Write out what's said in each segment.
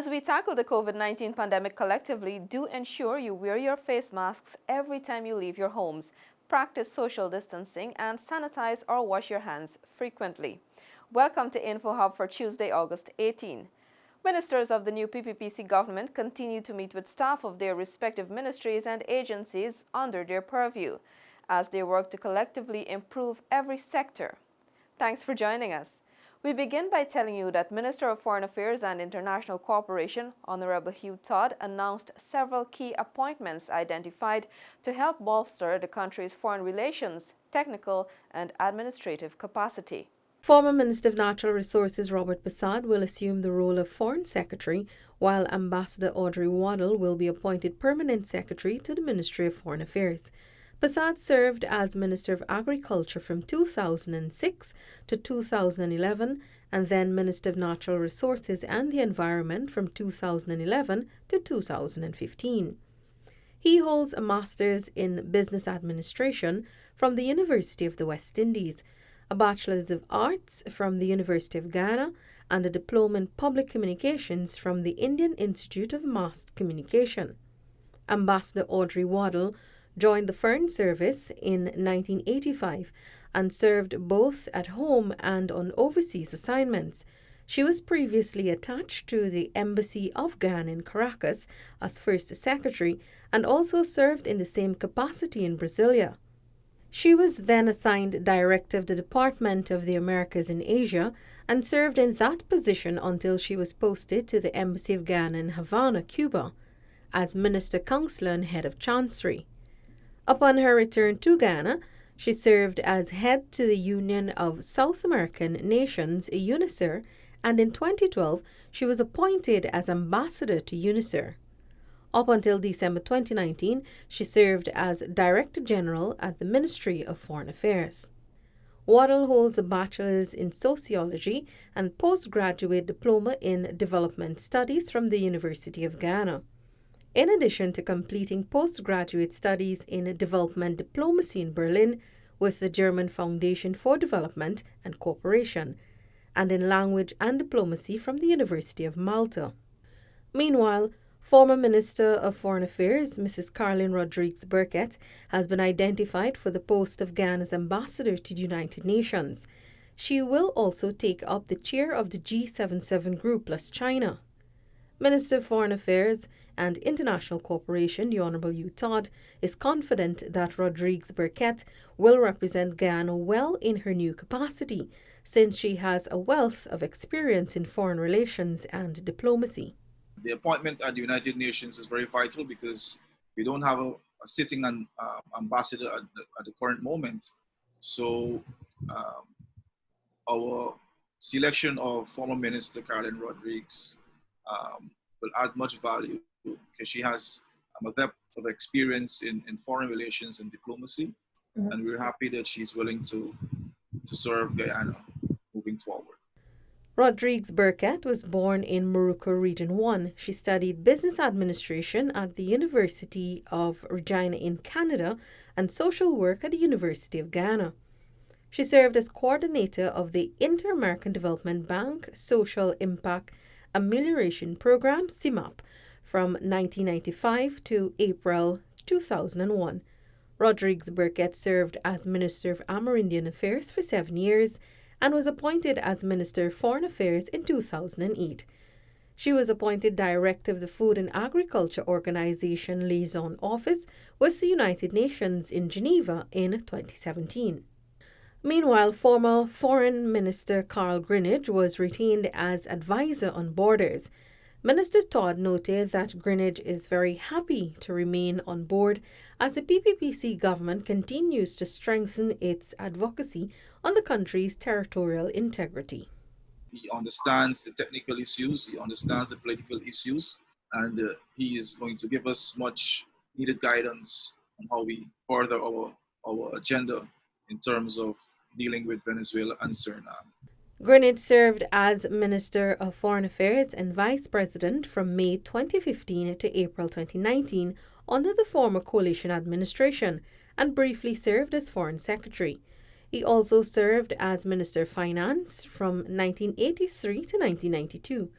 As we tackle the COVID-19 pandemic collectively, do ensure you wear your face masks every time you leave your homes, practice social distancing, and sanitize or wash your hands frequently. Welcome to InfoHub for Tuesday, August 18. Ministers of the new PPPC government continue to meet with staff of their respective ministries and agencies under their purview as they work to collectively improve every sector. Thanks for joining us. We begin by telling you that Minister of Foreign Affairs and International Cooperation, Honorable Hugh Todd, announced several key appointments identified to help bolster the country's foreign relations, technical and administrative capacity. Former Minister of Natural Resources Robert Persad will assume the role of Foreign Secretary, while Ambassador Audrey Waddell will be appointed Permanent Secretary to the Ministry of Foreign Affairs. Persad served as Minister of Agriculture from 2006 to 2011 and then Minister of Natural Resources and the Environment from 2011 to 2015. He holds a Master's in Business Administration from the University of the West Indies, a Bachelor's of Arts from the University of Ghana, and a Diploma in Public Communications from the Indian Institute of Mass Communication. Ambassador Audrey Waddell joined the Foreign Service in 1985 and served both at home and on overseas assignments. She was previously attached to the Embassy of Ghana in Caracas as First Secretary and also served in the same capacity in Brasilia. She was then assigned Director of the Department of the Americas in Asia and served in that position until she was posted to the Embassy of Ghana in Havana, Cuba, as Minister Counselor and Head of Chancery. Upon her return to Ghana, she served as head to the Union of South American Nations, UNICER, and in 2012 she was appointed as ambassador to UNICER. Up until December 2019, she served as Director General at the Ministry of Foreign Affairs. Waddell holds a bachelor's in sociology and postgraduate diploma in development studies from the University of Ghana. In addition to completing postgraduate studies in development diplomacy in Berlin with the German Foundation for Development and Cooperation, and in language and diplomacy from the University of Malta. Meanwhile, former Minister of Foreign Affairs, Mrs. Caroline Rodrigues Burkett, has been identified for the post of Ghana's ambassador to the United Nations. She will also take up the chair of the G77 group plus China. Minister of Foreign Affairs and International Cooperation, the Honorable Hugh Todd, is confident that Rodrigues Burkett will represent Ghana well in her new capacity, since she has a wealth of experience in foreign relations and diplomacy. The appointment at the United Nations is very vital because we don't have a sitting ambassador at the current moment. So our selection of former Minister Caroline Rodrigues will add much value because she has a depth of experience in foreign relations and diplomacy. Mm-hmm. And we're happy that she's willing to serve Guyana moving forward. Rodrigues Burkett was born in Moruco Region 1. She studied business administration at the University of Regina in Canada and social work at the University of Ghana. She served as coordinator of the Inter-American Development Bank Social Impact Amelioration Program, CIMAP, from 1995 to April 2001. Rodrigues Burkett served as Minister of Amerindian Affairs for 7 years and was appointed as Minister of Foreign Affairs in 2008. She was appointed Director of the Food and Agriculture Organization Liaison Office with the United Nations in Geneva in 2017. Meanwhile, former Foreign Minister Carl Greenidge was retained as advisor on borders. Minister Todd noted that Greenidge is very happy to remain on board as the PPPC government continues to strengthen its advocacy on the country's territorial integrity. He understands the technical issues, he understands the political issues, and he is going to give us much needed guidance on how we further our agenda in terms of dealing with Venezuela and Suriname. Greenidge served as Minister of Foreign Affairs and Vice President from May 2015 to April 2019 under the former coalition administration and briefly served as Foreign Secretary. He also served as Minister of Finance from 1983 to 1992.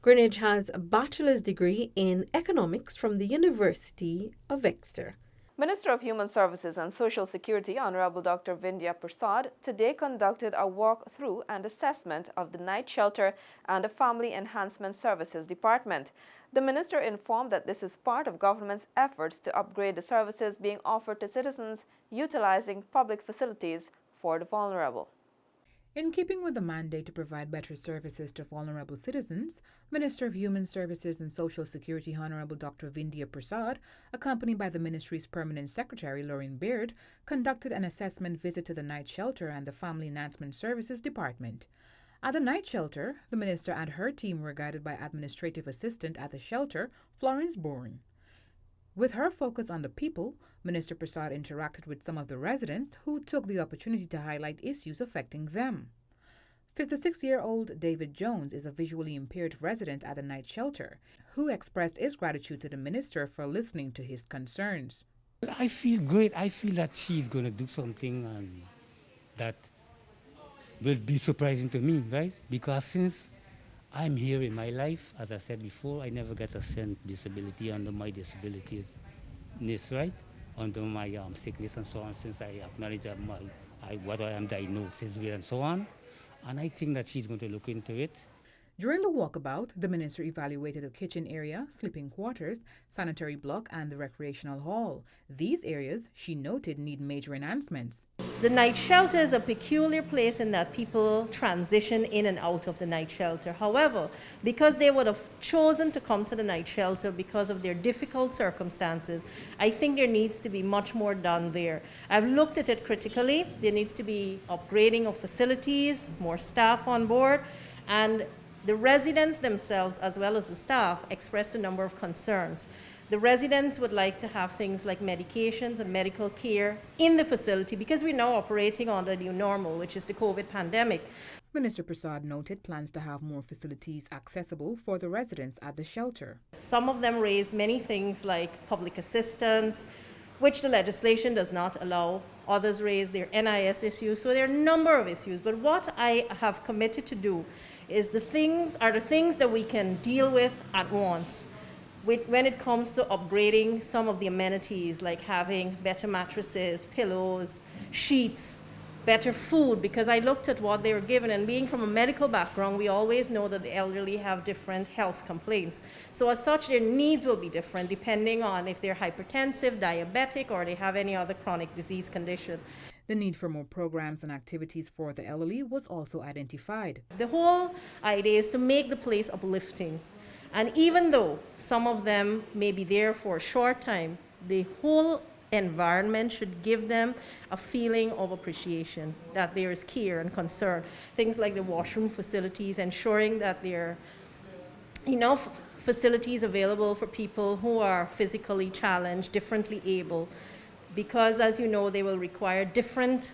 Greenwich has a bachelor's degree in economics from the University of Exeter. Minister of Human Services and Social Security, Honorable Dr. Vindhya Prasad, today conducted a walk-through and assessment of the night shelter and the Family Enhancement Services Department. The minister informed that this is part of government's efforts to upgrade the services being offered to citizens utilizing public facilities for the vulnerable. In keeping with the mandate to provide better services to vulnerable citizens, Minister of Human Services and Social Security Honorable Dr. Vindhya Prasad, accompanied by the ministry's permanent secretary Lauren Beard, conducted an assessment visit to the night shelter and the Family Enhancement Services Department. At the night shelter, the minister and her team were guided by administrative assistant at the shelter, Florence Bourne. With her focus on the people, Minister Prasad interacted with some of the residents who took the opportunity to highlight issues affecting them. 56-year-old David Jones is a visually impaired resident at the night shelter who expressed his gratitude to the minister for listening to his concerns. I feel great. I feel that she's going to do something that will be surprising to me, right? Because since I'm here in my life, as I said before, I never get a cent disability under my disability, right? Under my sickness and so on, since I acknowledge that what I am diagnosed with and so on. And I think that she's going to look into it. During the walkabout, the minister evaluated the kitchen area, sleeping quarters, sanitary block, and the recreational hall. These areas, she noted, need major enhancements. The night shelter is a peculiar place in that people transition in and out of the night shelter. However, because they would have chosen to come to the night shelter because of their difficult circumstances, I think there needs to be much more done there. I've looked at it critically. There needs to be upgrading of facilities, more staff on board, and the residents themselves, as well as the staff, expressed a number of concerns. The residents would like to have things like medications and medical care in the facility because we're now operating on the new normal, which is the COVID pandemic. Minister Prasad noted plans to have more facilities accessible for the residents at the shelter. Some of them raise many things like public assistance, which the legislation does not allow. Others raise their NIS issues. So there are a number of issues. But what I have committed to do is the things that we can deal with at once. When it comes to upgrading some of the amenities, like having better mattresses, pillows, sheets, better food, because I looked at what they were given, and being from a medical background, we always know that the elderly have different health complaints. So as such, their needs will be different depending on if they're hypertensive, diabetic, or they have any other chronic disease condition. The need for more programs and activities for the elderly was also identified. The whole idea is to make the place uplifting. And even though some of them may be there for a short time, the whole environment should give them a feeling of appreciation, that there is care and concern. Things like the washroom facilities, ensuring that there are enough facilities available for people who are physically challenged, differently able, because as you know, they will require different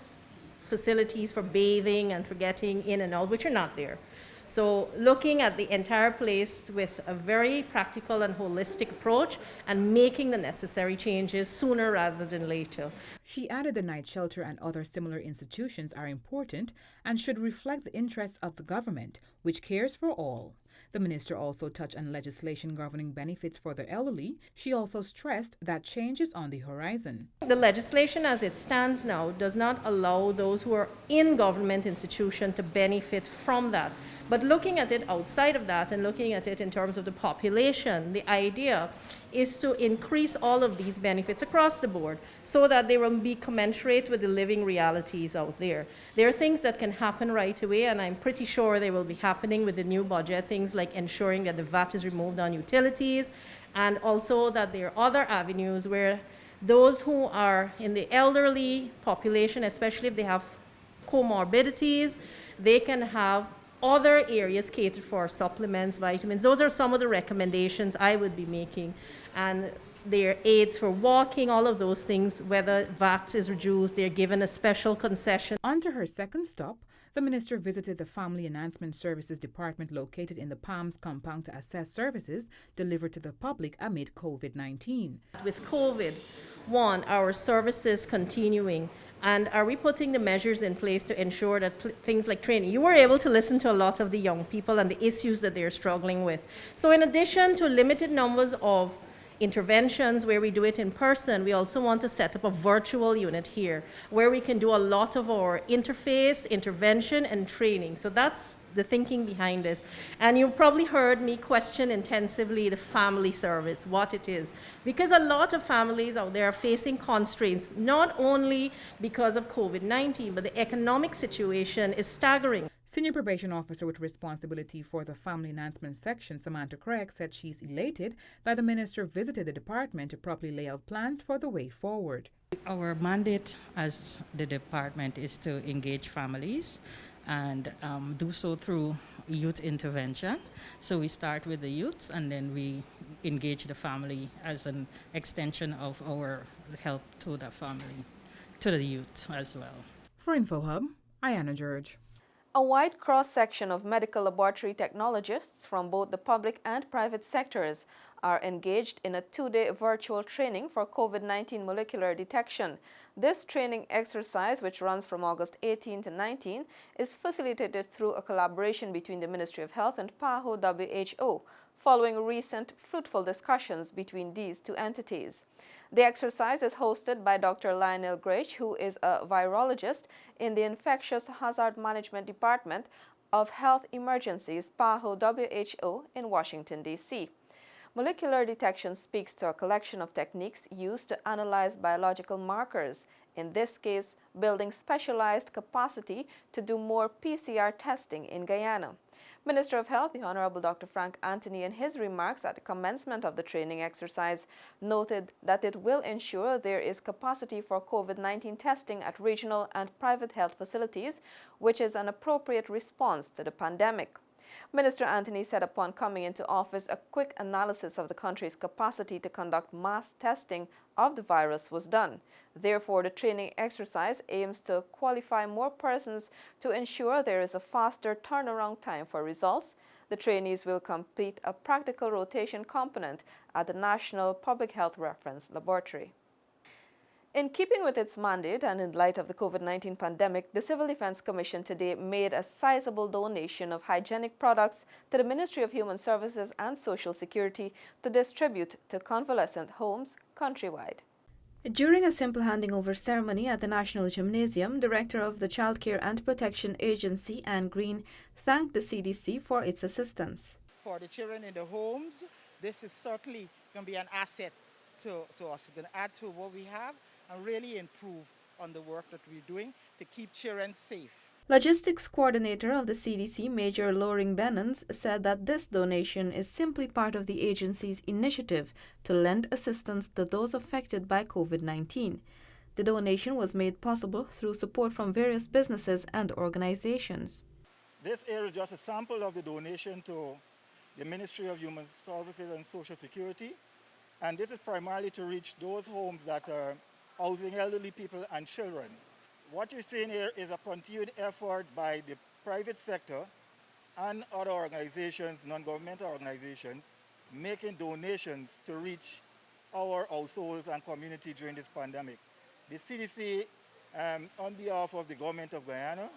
facilities for bathing and for getting in and out, which are not there. So looking at the entire place with a very practical and holistic approach and making the necessary changes sooner rather than later. She added the night shelter and other similar institutions are important and should reflect the interests of the government, which cares for all. The minister also touched on legislation governing benefits for the elderly. She also stressed that change is on the horizon. The legislation as it stands now does not allow those who are in government institution to benefit from that. But looking at it outside of that and looking at it in terms of the population, the idea is to increase all of these benefits across the board so that they will be commensurate with the living realities out there. There are things that can happen right away, and I'm pretty sure they will be happening with the new budget, things like ensuring that the VAT is removed on utilities, and also that there are other avenues where those who are in the elderly population, especially if they have comorbidities, they can have other areas catered for, supplements, vitamins. Those are some of the recommendations I would be making. And their aids for walking, all of those things, whether VAT is reduced, they're given a special concession. On to her second stop, the minister visited the Family Enhancement Services Department located in the Palms compound to assess services delivered to the public amid COVID-19. With COVID, our services continuing, And are we putting the measures in place to ensure that things like training, you were able to listen to a lot of the young people and the issues that they're struggling with. So in addition to limited numbers of interventions where we do it in person, we also want to set up a virtual unit here where we can do a lot of our interface, intervention, and training. So that's the thinking behind this. And you probably heard me question intensively the family service, what it is. Because a lot of families out there are facing constraints, not only because of COVID-19, but the economic situation is staggering. Senior Probation Officer with responsibility for the Family Enhancement Section, Samantha Craig, said she's elated that the minister visited the department to properly lay out plans for the way forward. Our mandate as the department is to engage families and do so through youth intervention. So we start with the youth and then we engage the family as an extension of our help to the family, to the youth as well. For InfoHub, Ayanna George. A wide cross-section of medical laboratory technologists from both the public and private sectors are engaged in a two-day virtual training for COVID-19 molecular detection. This training exercise, which runs from August 18 to 19, is facilitated through a collaboration between the Ministry of Health and PAHO WHO, following recent fruitful discussions between these two entities. The exercise is hosted by Dr. Lionel Grech, who is a virologist in the Infectious Hazard Management Department of Health Emergencies, PAHO WHO, in Washington, D.C. Molecular detection speaks to a collection of techniques used to analyze biological markers, in this case, building specialized capacity to do more PCR testing in Guyana. Minister of Health, the Honorable Dr. Frank Anthony, in his remarks at the commencement of the training exercise, noted that it will ensure there is capacity for COVID-19 testing at regional and private health facilities, which is an appropriate response to the pandemic. Minister Anthony said upon coming into office, a quick analysis of the country's capacity to conduct mass testing of the virus was done. Therefore, the training exercise aims to qualify more persons to ensure there is a faster turnaround time for results. The trainees will complete a practical rotation component at the National Public Health Reference Laboratory. In keeping with its mandate and in light of the COVID-19 pandemic, the Civil Defense Commission today made a sizable donation of hygienic products to the Ministry of Human Services and Social Security to distribute to convalescent homes countrywide. During a simple handing over ceremony at the National Gymnasium, Director of the Child Care and Protection Agency, Anne Green, thanked the CDC for its assistance. For the children in the homes, this is certainly going to be an asset to us. It's going to add to what we have and really improve on the work that we're doing to keep children safe. Logistics Coordinator of the CDC, Major Loring Bennons, said that this donation is simply part of the agency's initiative to lend assistance to those affected by COVID-19. The donation was made possible through support from various businesses and organizations. This here is just a sample of the donation to the Ministry of Human Services and Social Security, and this is primarily to reach those homes that are housing elderly people and children. What you're seeing here is a continued effort by the private sector and other organizations, non-governmental organizations, making donations to reach our households and community during this pandemic. The CDC, on behalf of the government of Guyana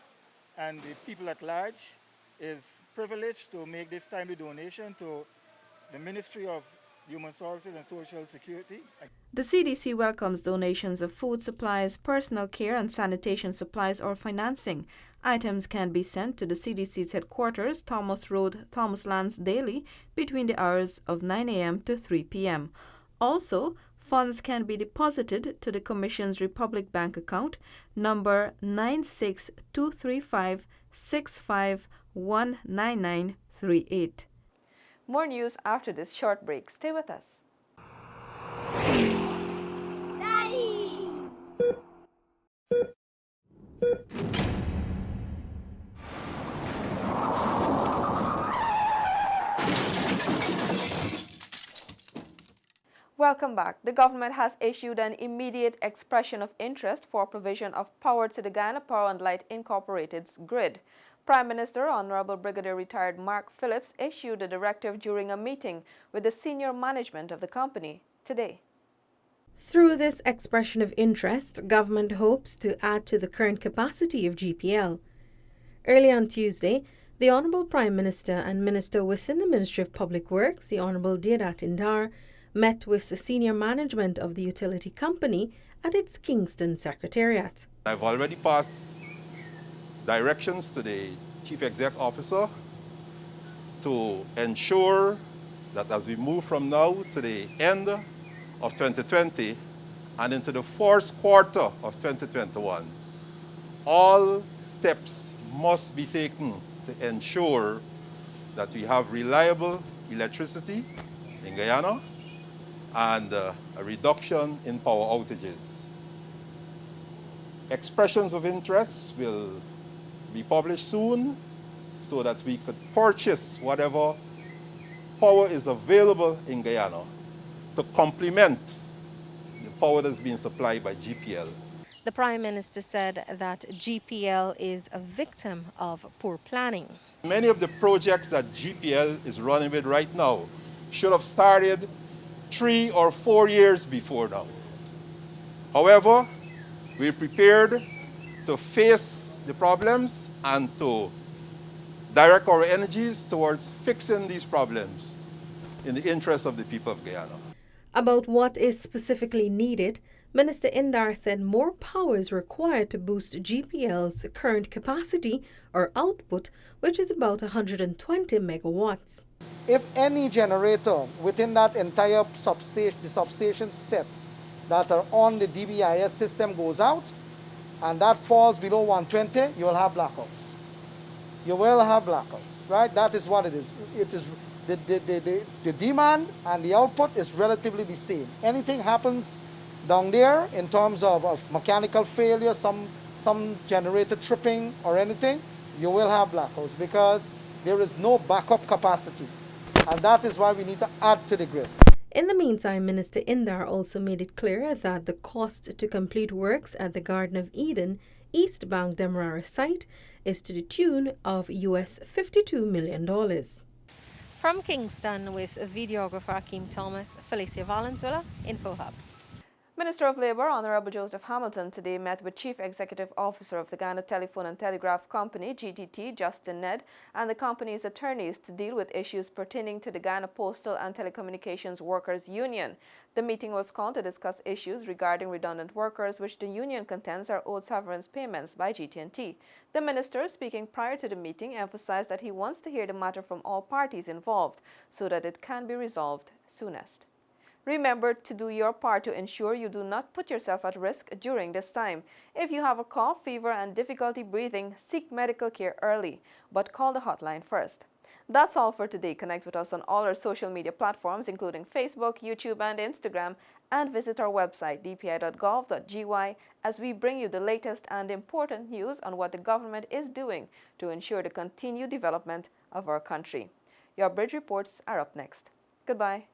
and the people at large, is privileged to make this timely donation to the Ministry of Human Services and Social Security. The CDC welcomes donations of food supplies, personal care and sanitation supplies or financing. Items can be sent to the CDC's headquarters, Thomas Road, Thomas Lands Daily, between the hours of 9 a.m. to 3 p.m. Also, funds can be deposited to the Commission's Republic Bank account, number 9623565199938. More news after this short break. Stay with us. Daddy! Welcome back. The government has issued an immediate expression of interest for provision of power to the Guyana Power and Light Incorporated's grid. Prime Minister Honorable Brigadier Retired Mark Phillips issued a directive during a meeting with the senior management of the company today. Through this expression of interest, government hopes to add to the current capacity of GPL. Early on Tuesday, the Honourable Prime Minister and Minister within the Ministry of Public Works, the Honourable Deodat Indar, met with the senior management of the utility company at its Kingston Secretariat. I've already passed directions to the Chief Exec Officer to ensure that as we move from now to the end of 2020 and into the first quarter of 2021, all steps must be taken to ensure that we have reliable electricity in Guyana and a reduction in power outages. Expressions of interest will be published soon so that we could purchase whatever power is available in Guyana to complement the power that's being supplied by GPL. The Prime Minister said that GPL is a victim of poor planning. Many of the projects that GPL is running with right now should have started 3 or 4 years before now. However, we're prepared to face the problems and to direct our energies towards fixing these problems in the interest of the people of Guyana. About what is specifically needed, Minister Indar said more power is required to boost GPL's current capacity or output, which is about 120 megawatts. If any generator within that entire substation, the substation sets that are on the DBIS system goes out, and that falls below 120, you'll have blackouts. You will have blackouts, right? That is what it is. It is the demand and the output is relatively the same. Anything happens down there in terms of mechanical failure, some generator tripping or anything, you will have blackouts because there is no backup capacity. And that is why we need to add to the grid. In the meantime, Minister Indar also made it clear that the cost to complete works at the Garden of Eden East Bank Demerara site is to the tune of US $52 million. From Kingston with videographer Akeem Thomas, Felicia Valenzuela, InfoHub. Minister of Labour, Honourable Joseph Hamilton, today met with Chief Executive Officer of the Ghana Telephone and Telegraph Company, GTT, Justin Ned, and the company's attorneys to deal with issues pertaining to the Ghana Postal and Telecommunications Workers Union. The meeting was called to discuss issues regarding redundant workers, which the union contends are owed severance payments by GT&T. The minister, speaking prior to the meeting, emphasized that he wants to hear the matter from all parties involved so that it can be resolved soonest. Remember to do your part to ensure you do not put yourself at risk during this time. If you have a cough, fever, and difficulty breathing, seek medical care early, but call the hotline first. That's all for today. Connect with us on all our social media platforms, including Facebook, YouTube, and Instagram, and visit our website, dpi.gov.gy, as we bring you the latest and important news on what the government is doing to ensure the continued development of our country. Your Bridge reports are up next. Goodbye.